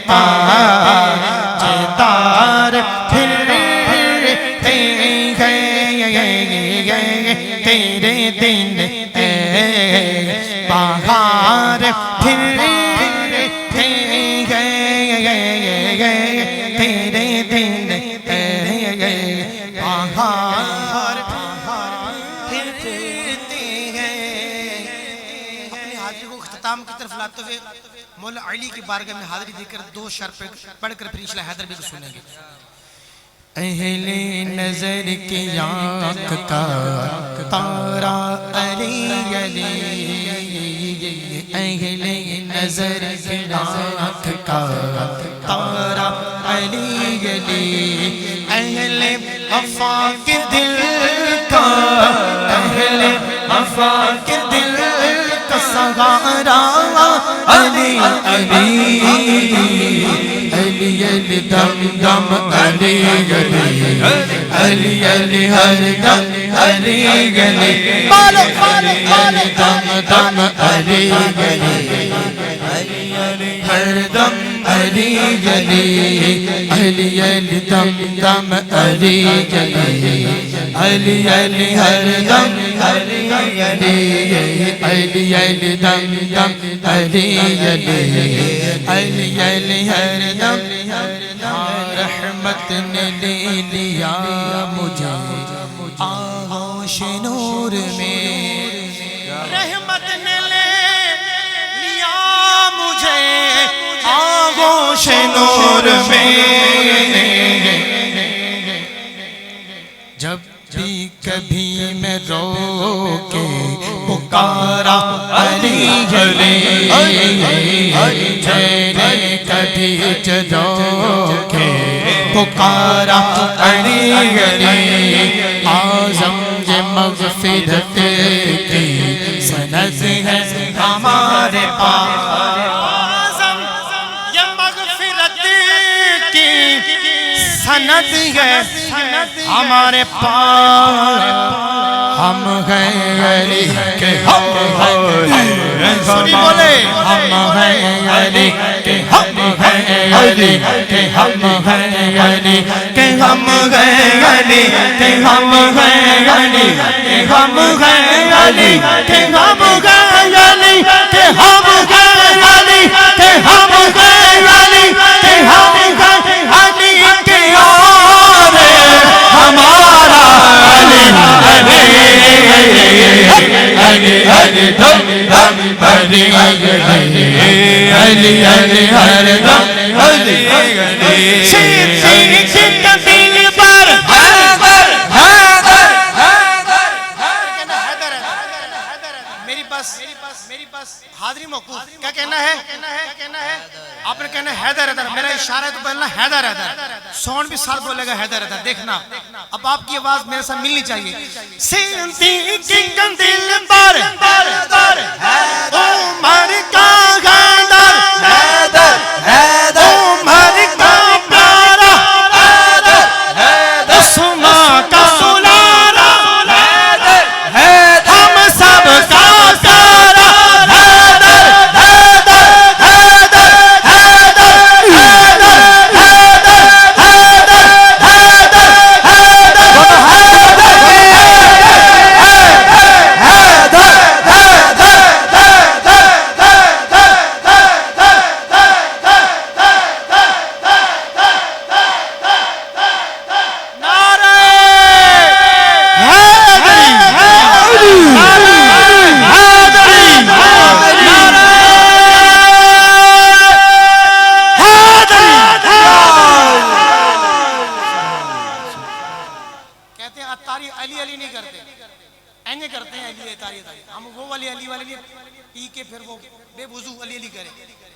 तार फिरते हैं तेरे दिन बाहर फिरते हैं तेरे दिन बाहर फिरते हैं। अपनी हाजिरी को इख्तिताम की तरफ लाते हुए मौला अली की बारगाह में हाजिरी देकर दो शर्त पढ़कर फिर इंशाअल्लाह हैदर भी को सुनेंगे। अहले नजर की आँख का तारा अली अली, अहले नजर की आँख का तारा अली अली, अहले वफा के दिल का, अहले वफा के दिल का सहारा अली अली, अली अली दम दम अली अली, अली अली हर दम अली अली, दम दम अली अली, अली अली हर दम अली अली, अली अली दम दम अली अली, अली अली हर दम अली अली, अली अली दम दम अली अली, अली अली हर दम। रहमत ने ले लिया मुझे आगोश नूर में, रहमत ने ले लिया मुझे आगोश नूर में, जब भी कभी मैं रो के पुकारा अली अली, मैंने कभी रो के पुकारा अली अली, आज़म ये मग़फ़िरत की सनद है हमारे पास, आज़म ये मग़फ़िरत की सनद है हमारे पास, हम हैं अली के हम हैं, सुनी बोले हम हैं अली के हम हैं, अली के हम हैं अली के हम हैं, अली के हम हैं अली के हम हैं, अली के हम हैं अली के हम हैं, अली के हम हैं अली के हम हैं, अली के और हमारा अली अली अली अली दम दम अली अली अली अली हर दम अली अली, मेरी बस हाजिरी मौकूफ। क्या कहना है? आपने कहना है हैदर हैदर, मेरा इशारा है तो बोलना हैदर हैदर, साउंड भी साथ बोलेगा हैदर हैदर। देखना अब आपकी आवाज मेरे साथ मिलनी चाहिए। सिंधी दिल पर उमर का हैदर हैदर हैदर, उमर का प्यारा हैदर हैदर, उस्मा का सुलारा हैदर हैदर, हम सब का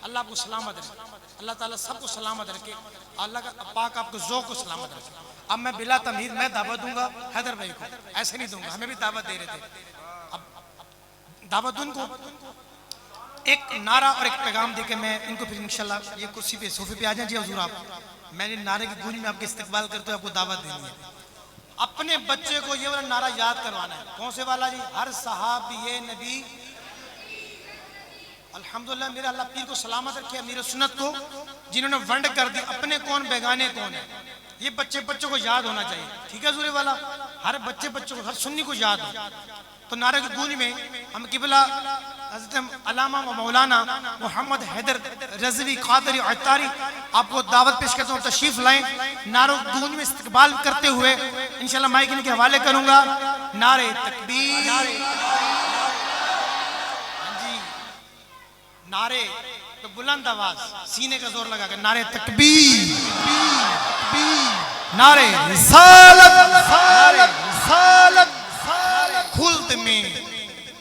अल्लाह आपको सलामत रखे, अल्लाह ताला सबको सलामत रखे, अल्लाह का पाक आपको ज़ौक़ को सलामत रखे। अब मैं बिला तमहीद मैं दावत दूंगा हैदर भाई को, ऐसे नहीं दूंगा, हमें भी दावत दे रहे थे। अब दावत उनको एक नारा और एक पैगाम देके मैं इनको फिर इंशाल्लाह ये कुर्सी पे सोफे पे आ जाए। जी हुजूर आप मैंने नारे की गूंज में आपके इस्तकबाल करते हुए आपको दावत देनी है। अपने बच्चे को ये वाला नारा याद करवाना है। कौन से वाला जी? हर सहाबी नबी अल्हम्दुलिल्लाह, मेरा अल्लाह पीर को सलामत रखे, मेरे सुन्नत को जिन्होंने वंड कर दी अपने कौन बेगाने कौन है, ये बच्चों को याद होना चाहिए। ठीक है ज़ूरे वाला, हर बच्चों को, हर सुन्नी को याद हो। तो नारे की गूंज में हम किबला हज़रत अल्लामा व मौलाना मोहम्मद हैदर रज़वी क़ादरी अत्तारी आपको दावत पेश करता हूँ, तशरीफ लाएं। नारों की गूंज में इस्तकबाल करते हुए इंशाल्लाह माइक इनके हवाले करूंगा। नारे तकबीर, जी नारे तो बुलंद आवाज, सीने का जोर लगा कर नारे तकबीर, नारे रिसालत, खुल्द में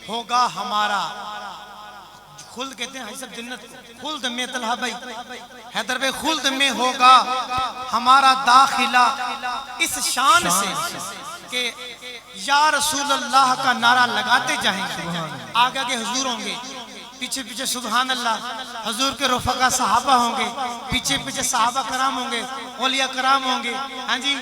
होगा हमारा, खुल्द कहते हैं सब जन्नत को, खुल्द में तलहा भाई हैदर भाई, खुल्द में होगा हमारा दाखिला इस शान से कि या रसूल अल्लाह का नारा लगाते जाएंगे। आगे आगे हुजूर होंगे, पीछे पीछे सुभान अल्लाह, हुजूर के रफ़क़ा सहाबा होंगे, पीछे पीछे सहाबा कराम होंगे, औलिया कराम होंगे। हाँ जी,